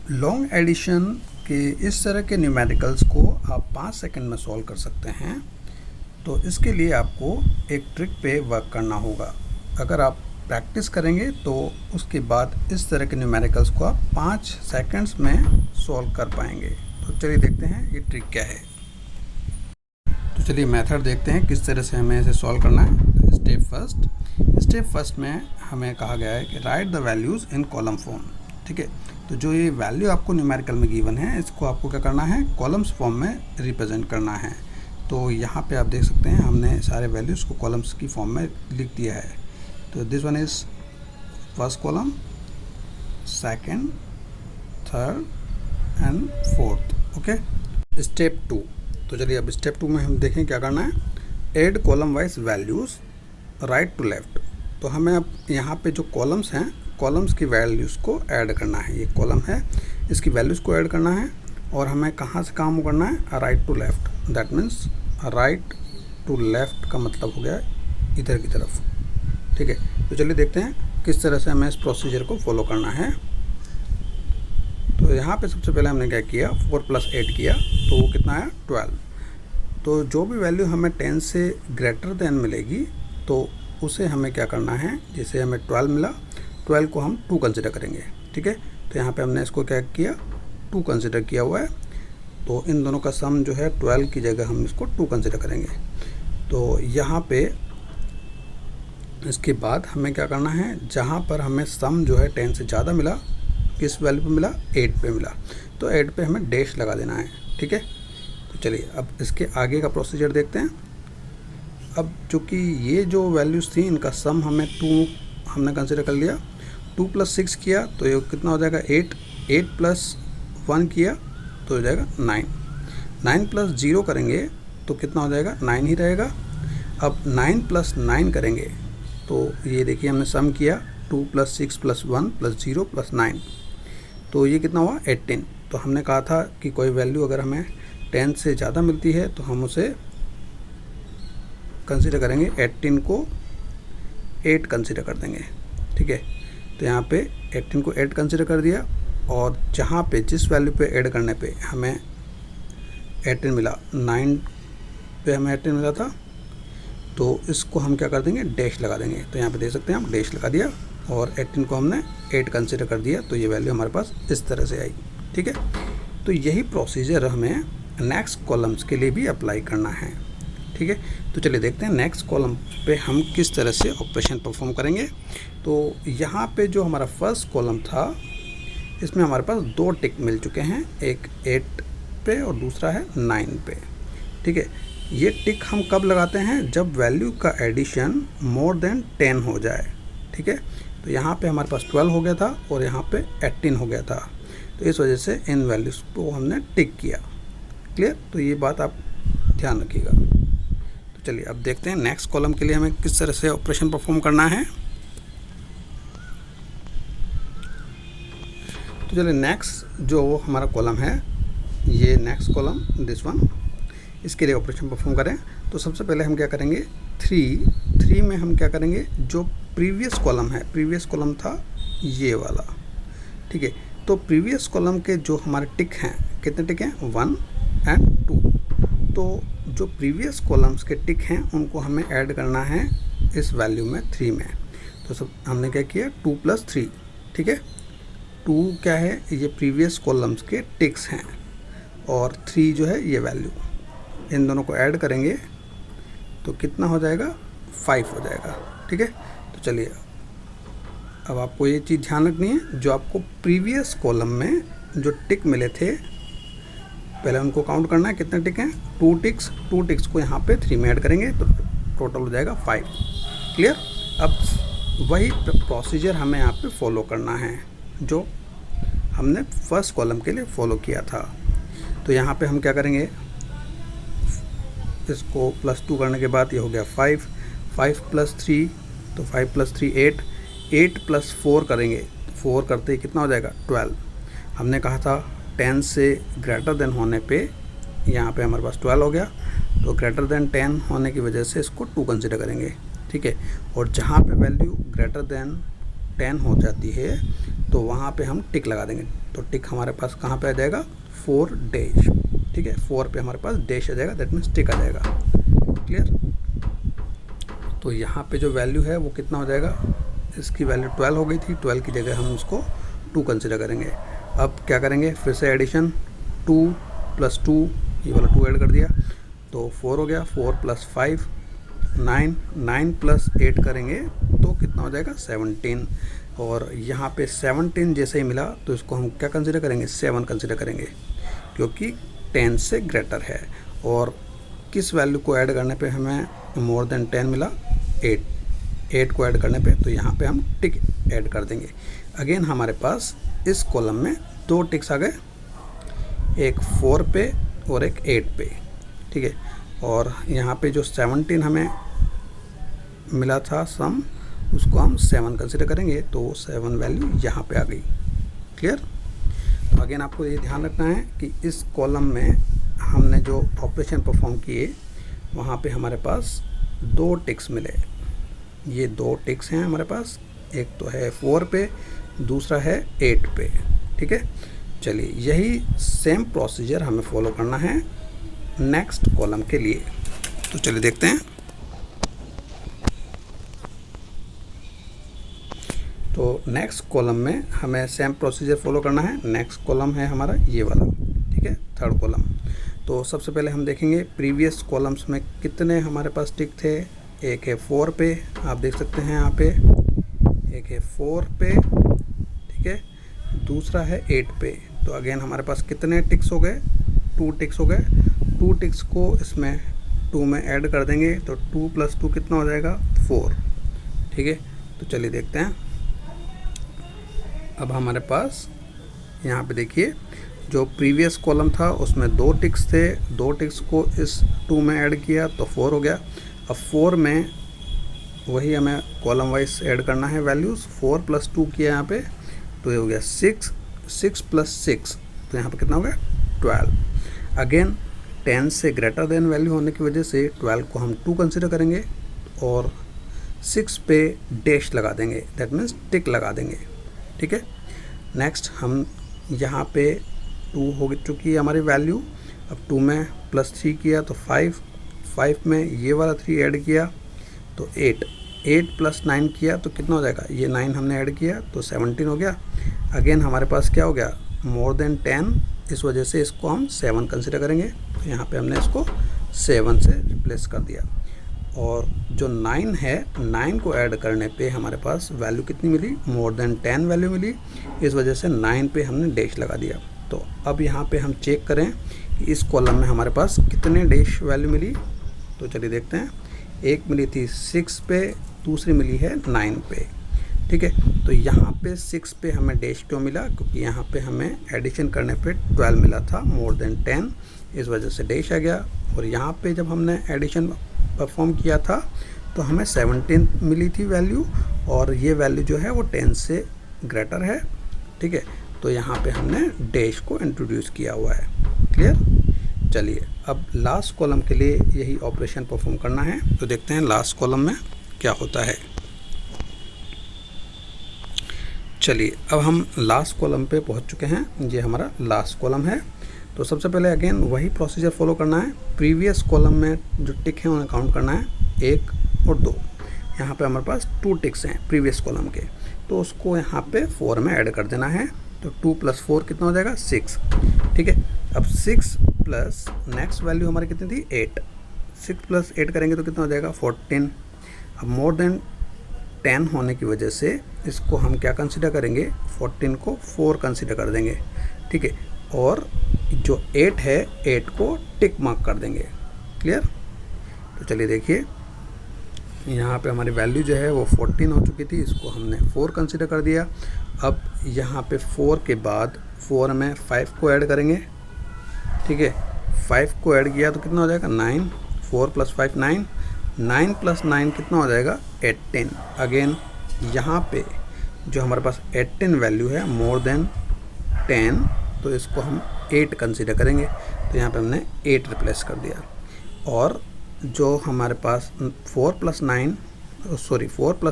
Long addition के इस तरह के न्यूमेरिकल्स को आप 5 सेकंड में सॉल्व कर सकते हैं। तो इसके लिए आपको एक ट्रिक पे वर्क करना होगा। अगर आप प्रैक्टिस करेंगे तो उसके बाद इस तरह के न्यूमेरिकल्स को आप 5 सेकंड्स में सॉल्व कर पाएंगे। तो चलिए देखते हैं ये ट्रिक क्या है। तो चलिए मेथड देखते हैं किस तरह से हमें इसे सॉल्व करना है। स्टेप फर्स्ट में हमें कहा गया है कि right the values in column form. ठीक है, तो जो ये वैल्यू आपको न्यूमेरिकल में गिवन है इसको आपको क्या करना है, कॉलम्स फॉर्म में रिप्रेजेंट करना है। तो यहाँ पे आप देख सकते हैं हमने सारे वैल्यूज़ को कॉलम्स की फॉर्म में लिख दिया है। तो this one is first column, second, third and fourth. Okay, step 2। तो चलिए अब स्टेप 2 में हम देखें क्या करना है। Add column wise values right to left. तो हमें अब यहाँ पे जो कॉलम्स हैं, कॉलम्स की वैल्यूज़ को ऐड करना है। ये कॉलम है, इसकी वैल्यूज़ को ऐड करना है और हमें कहाँ से काम करना है, right to left. That means right to left का मतलब हो गया इधर की तरफ। ठीक है, तो चलिए देखते हैं किस तरह से हमें इस प्रोसीजर को फॉलो करना है। तो यहाँ पे सबसे पहले हमने क्या किया, 4 + 8 किया, तो वो कितना आया, 12। तो जो भी वैल्यू हमें 10 से ग्रेटर देन मिलेगी तो उसे हमें क्या करना है, जैसे हमें 12 मिला, 12 को हम 2 कंसिडर करेंगे। ठीक है, तो यहाँ पे हमने इसको क्या किया, 2 कंसिडर किया हुआ है। तो इन दोनों का सम जो है 12 की जगह हम इसको 2 कंसिडर करेंगे। तो यहाँ पे इसके बाद हमें क्या करना है, जहाँ पर हमें सम जो है 10 से ज़्यादा मिला, किस वैल्यू पे मिला, 8 पे मिला, तो 8 पे हमें डैश लगा देना है। ठीक है, तो चलिए अब इसके आगे का प्रोसीजर देखते हैं। अब चूँकि ये जो वैल्यूज़ थी इनका सम हमें 2 हमने कंसिडर कर लिया, 2 + 6 किया तो ये कितना हो जाएगा, 8, 8 + 1 किया तो हो जाएगा 9, 9 + 0 करेंगे तो कितना हो जाएगा, 9 ही रहेगा। अब 9 + 9 करेंगे तो ये देखिए हमने सम किया, 2 + 6 + 1 + 0 + 9, तो ये कितना हुआ, 18। तो हमने कहा था कि कोई वैल्यू अगर हमें 10 से ज़्यादा मिलती है तो हम उसे कंसिडर करेंगे, 18 को 8 कंसिडर कर देंगे। ठीक है, तो यहाँ पे 18 को 8 कंसिडर कर दिया और जहाँ पे जिस वैल्यू पे ऐड करने पे हमें 18 मिला, 9 पे हमें 18 मिला था, तो इसको हम क्या कर देंगे, डैश लगा देंगे। तो यहाँ पे देख सकते हैं हम डैश लगा दिया और 18 को हमने 8 कंसिडर कर दिया, तो ये वैल्यू हमारे पास इस तरह से आई। ठीक है, तो यही प्रोसीजर हमें नेक्स्ट कॉलम्स के लिए भी अप्लाई करना है। ठीक है, तो चलिए देखते हैं नेक्स्ट कॉलम पे हम किस तरह से ऑपरेशन परफॉर्म करेंगे। तो यहाँ पे जो हमारा फर्स्ट कॉलम था इसमें हमारे पास 2 टिक मिल चुके हैं, एक 8 पे और दूसरा है 9 पे। ठीक है, ये टिक हम कब लगाते हैं, जब वैल्यू का एडिशन मोर देन 10 हो जाए। ठीक है, तो यहाँ पे हमारे पास 12 हो गया था और यहाँ पे 18 हो गया था, तो इस वजह से इन वैल्यूज़ को हमने टिक किया। क्लियर, तो ये बात आप ध्यान रखिएगा। तो चलिए अब देखते हैं नेक्स्ट कॉलम के लिए हमें किस तरह से ऑपरेशन परफॉर्म करना है। तो चलिए नेक्स्ट जो हमारा कॉलम है, ये नेक्स्ट कॉलम दिस वन, इसके लिए ऑपरेशन परफॉर्म करें। तो सबसे पहले हम क्या करेंगे, 3 में हम क्या करेंगे, जो प्रीवियस कॉलम है, प्रीवियस कॉलम था ये वाला। ठीक है, तो प्रीवियस कॉलम के जो हमारे टिक हैं, कितने टिक हैं, 1 और 2। तो जो प्रीवियस कॉलम्स के टिक हैं उनको हमें ऐड करना है इस वैल्यू में 3 में। तो सब हमने क्या किया, 2 + 3। ठीक है, 2 क्या है, ये प्रीवियस कॉलम्स के टिक्स हैं और 3 जो है ये वैल्यू, इन दोनों को ऐड करेंगे तो कितना हो जाएगा, 5 हो जाएगा। ठीक है, तो चलिए अब आपको ये चीज़ ध्यान रखनी है, जो आपको प्रीवियस कॉलम में जो टिक मिले थे पहले उनको काउंट करना है, कितने टिक हैं, 2 टिक्स। 2 टिक्स को यहाँ पे 3 में ऐड करेंगे तो टोटल हो जाएगा 5। क्लियर, अब वही प्रोसीजर हमें यहाँ पे फॉलो करना है जो हमने फर्स्ट कॉलम के लिए फॉलो किया था। तो यहाँ पे हम क्या करेंगे, इसको +2 करने के बाद ये हो गया 5, 5 + 3, तो 5 + 3 8, 8 + 4 करेंगे, 4 करते ही कितना हो जाएगा, 12। हमने कहा था 10 से ग्रेटर देन होने पे यहाँ पे हमारे पास 12 हो गया, तो ग्रेटर देन 10 होने की वजह से इसको 2 कंसिडर करेंगे। ठीक है, और जहाँ पे वैल्यू ग्रेटर देन 10 हो जाती है तो वहाँ पे हम टिक लगा देंगे। तो टिक हमारे पास कहाँ पे आ जाएगा, 4 डैश, ठीक है, 4 पे हमारे पास डैश आ जाएगा, दैट मीन्स टिक आ जाएगा। क्लियर। तो यहाँ पे जो वैल्यू है वो कितना हो जाएगा, इसकी वैल्यू 12 हो गई थी, 12 की जगह हम उसको 2 कंसिडर करेंगे। अब क्या करेंगे, फिर से एडिशन, 2 + 2, ये वाला 2 ऐड कर दिया तो 4 हो गया, 4 + 5 9, 9 + 8 करेंगे तो कितना हो जाएगा, 17। और यहाँ पे 17 जैसे ही मिला तो इसको हम क्या कंसिडर करेंगे, 7 कंसिडर करेंगे, क्योंकि 10 से ग्रेटर है। और किस वैल्यू को ऐड करने पे हमें मोर देन 10 मिला, 8 को ऐड करने पे, तो यहाँ पे हम टिक ऐड कर देंगे। अगेन हमारे पास इस कॉलम में 2 टिक्स आ गए, एक 4 पे और एक 8 पे, ठीक है। और यहाँ पे जो 17 हमें मिला था सम, उसको हम 7 कंसिडर करेंगे तो 7 वैल्यू यहाँ पे आ गई। क्लियर। तो अगेन आपको ये ध्यान रखना है कि इस कॉलम में हमने जो ऑपरेशन परफॉर्म किए वहाँ पे हमारे पास 2 टिक्स मिले। ये 2 टिक्स हैं हमारे पास, एक तो है 4 पे, दूसरा है 8 पे, ठीक है। चलिए यही सेम प्रोसीजर हमें फॉलो करना है नेक्स्ट कॉलम के लिए। तो चलिए देखते हैं। तो नेक्स्ट कॉलम में हमें सेम प्रोसीजर फॉलो करना है। नेक्स्ट कॉलम है हमारा ये वाला, ठीक है, थर्ड कॉलम। तो सबसे पहले हम देखेंगे प्रीवियस कॉलम्स में कितने हमारे पास टिक थे। एक है 4 पे, आप देख सकते हैं यहाँ पे, एक है 4 पे, ठीक है, दूसरा है 8 पे। तो अगेन हमारे पास कितने टिक्स हो गए, 2 टिक्स हो गए। 2 टिक्स को इसमें 2 में ऐड कर देंगे तो 2 + 2 कितना हो जाएगा, 4, ठीक है। तो चलिए देखते हैं। अब हमारे पास यहाँ पे देखिए, जो प्रीवियस कॉलम था उसमें 2 टिक्स थे, 2 टिक्स को इस 2 में ऐड किया तो 4 हो गया। अब 4 में वही हमें कॉलम वाइज ऐड करना है वैल्यूज़। 4 + 2 किया यहाँ पे तो ये हो गया 6, 6 + 6 तो यहाँ पे कितना हो गया, 12। अगेन 10 से ग्रेटर देन वैल्यू होने की वजह से 12 को हम 2 कंसिडर करेंगे और 6 पे डैश लगा देंगे, दैट मीन्स टिक लगा देंगे, ठीक है। नेक्स्ट हम यहाँ पे 2 हो चुकी है हमारी वैल्यू। अब 2 में +3 किया तो 5, 5 में ये वाला 3 ऐड किया तो 8, 8 + 9 किया तो कितना हो जाएगा, ये 9 हमने ऐड किया तो 17 हो गया। अगेन हमारे पास क्या हो गया, मोर देन 10, इस वजह से इसको हम 7 कंसिडर करेंगे। तो यहाँ पे हमने इसको 7 से रिप्लेस कर दिया। और जो 9 है, 9 को ऐड करने पे हमारे पास वैल्यू कितनी मिली, मोर देन 10 वैल्यू मिली, इस वजह से 9 पे हमने डैश लगा दिया। तो अब यहाँ पे हम चेक करें कि इस कॉलम में हमारे पास कितने डैश वैल्यू मिली। तो चलिए देखते हैं। एक मिली थी 6 पे, दूसरी मिली है 9 पे, ठीक है। तो यहाँ पे 6 पे हमें डैश क्यों मिला, क्योंकि यहाँ पे हमें एडिशन करने पे 12 मिला था मोर देन 10, इस वजह से डैश आ गया। और यहाँ पे जब हमने एडिशन परफॉर्म किया था तो हमें 17 मिली थी वैल्यू, और ये वैल्यू जो है वो 10 से ग्रेटर है, ठीक है। तो यहाँ पे हमने डैश को इंट्रोड्यूस किया हुआ है। क्लियर। चलिए अब लास्ट कॉलम के लिए यही ऑपरेशन परफॉर्म करना है। तो देखते हैं लास्ट कॉलम में क्या होता है। चलिए अब हम लास्ट कॉलम पे पहुँच चुके हैं। ये हमारा लास्ट कॉलम है। तो सबसे पहले अगेन वही प्रोसीजर फॉलो करना है। प्रीवियस कॉलम में जो टिक हैं उन्हें काउंट करना है, 1 और 2। यहाँ पे हमारे पास 2 टिक्स हैं प्रीवियस कॉलम के, तो उसको यहाँ पे 4 में ऐड कर देना है। तो 2 + 4 कितना हो जाएगा, 6, ठीक है। अब 6 प्लस नेक्स्ट वैल्यू हमारी कितनी थी, 8, 6 + 8 करेंगे तो कितना हो जाएगा, 14। अब मोर देन 10 होने की वजह से इसको हम क्या कंसिडर करेंगे, 14 को 4 कंसिडर कर देंगे, ठीक है। और जो 8 है, 8 को टिक मार्क कर देंगे। क्लियर। तो चलिए देखिए, यहाँ पे हमारी वैल्यू जो है वो 14 हो चुकी थी, इसको हमने 4 कंसिडर कर दिया। अब यहाँ पे 4 के बाद 4 में 5 को ऐड करेंगे, ठीक है। 5 को ऐड किया तो कितना हो जाएगा, 9, 4 + 5 9, 9 + 9 कितना हो जाएगा, 18। अगेन यहाँ पे जो हमारे पास 18 वैल्यू है मोर देन 10, तो इसको हम 8 कंसिडर करेंगे। तो यहाँ पे हमने 8 रिप्लेस कर दिया। और जो हमारे पास 4 +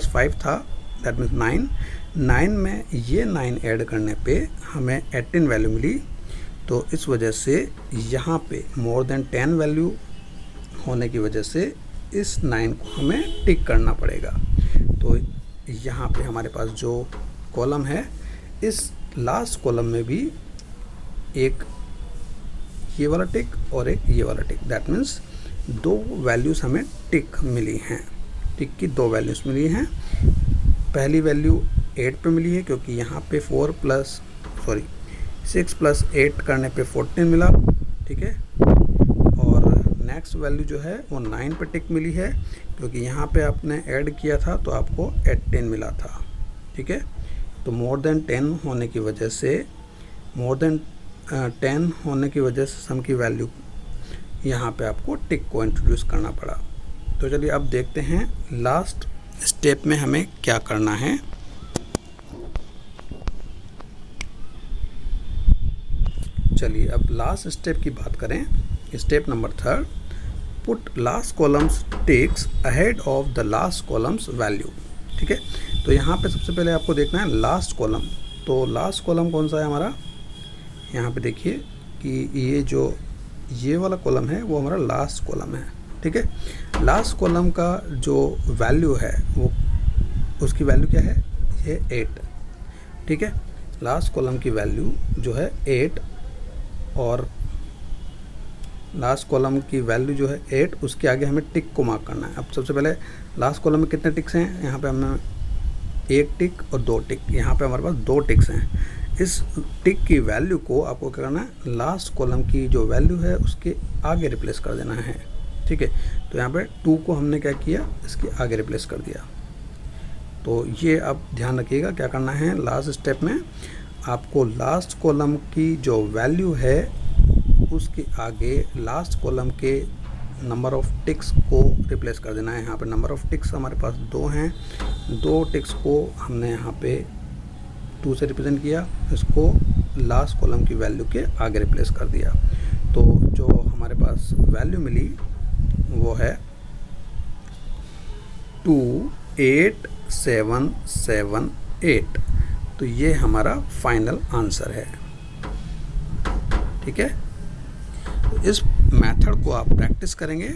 5 था, दैट मीन्स 9, 9 में ये 9 ऐड करने पे हमें 18 वैल्यू मिली, तो इस वजह से यहाँ पे मोर देन 10 वैल्यू होने की वजह से इस 9 को हमें टिक करना पड़ेगा। तो यहाँ पे हमारे पास जो कॉलम है, इस लास्ट कॉलम में भी एक ये वाला टिक और एक ये वाला टिक, दैट मीन्स 2 वैल्यूज़ हमें टिक मिली हैं। टिक की 2 वैल्यूज़ मिली हैं। पहली वैल्यू 8 पे मिली है क्योंकि यहाँ पे 6 प्लस 8 करने पे 14 मिला, ठीक है। और नेक्स्ट वैल्यू जो है वो 9 पे टिक मिली है क्योंकि यहाँ पे आपने ऐड किया था तो आपको 18 मिला था, ठीक है। तो मोर देन 10 होने की वजह से सम की वैल्यू यहाँ पे आपको टिक को इंट्रोड्यूस करना पड़ा। तो चलिए अब देखते हैं लास्ट स्टेप में हमें क्या करना है। चलिए अब लास्ट स्टेप की बात करें। Step number 3, put last columns ticks ahead of the last columns value, ठीक है। तो यहाँ पे सबसे पहले आपको देखना है लास्ट कॉलम। तो लास्ट कॉलम कौन सा है हमारा, यहाँ पे देखिए कि ये वाला कॉलम है वो हमारा लास्ट कॉलम है, ठीक है। लास्ट कॉलम का जो वैल्यू है वो उसकी वैल्यू क्या है, ये 8, ठीक है। लास्ट कॉलम की वैल्यू जो है 8 और लास्ट कॉलम की वैल्यू जो है 8, उसके आगे हमें टिक को मार्क करना है। अब सबसे पहले लास्ट कॉलम में कितने टिक्स हैं, यहाँ पे हमने 1 टिक और 2 टिक, यहाँ पे हमारे पास 2 टिक्स हैं। इस टिक की वैल्यू को आपको क्या करना है, लास्ट कॉलम की जो वैल्यू है उसके आगे रिप्लेस कर देना है, ठीक है। तो यहाँ पे 2 को हमने क्या किया, इसके आगे रिप्लेस कर दिया। तो ये आप ध्यान रखिएगा क्या करना है, लास्ट स्टेप में आपको लास्ट कॉलम की जो वैल्यू है उसके आगे लास्ट कॉलम के नंबर ऑफ टिक्स को रिप्लेस कर देना है। यहाँ पे नंबर ऑफ टिक्स हमारे पास 2 हैं, 2 टिक्स को हमने यहाँ पे 2 से रिप्रेजेंट किया, इसको लास्ट कॉलम की वैल्यू के आगे रिप्लेस कर दिया। तो जो हमारे पास वैल्यू मिली वो है 28778। तो ये हमारा फाइनल आंसर है, ठीक है। तो इस मेथड को आप प्रैक्टिस करेंगे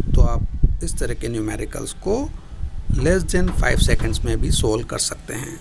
तो आप इस तरह के न्यूमेरिकल्स को लेस देन 5 सेकंड्स में भी सोल्व कर सकते हैं।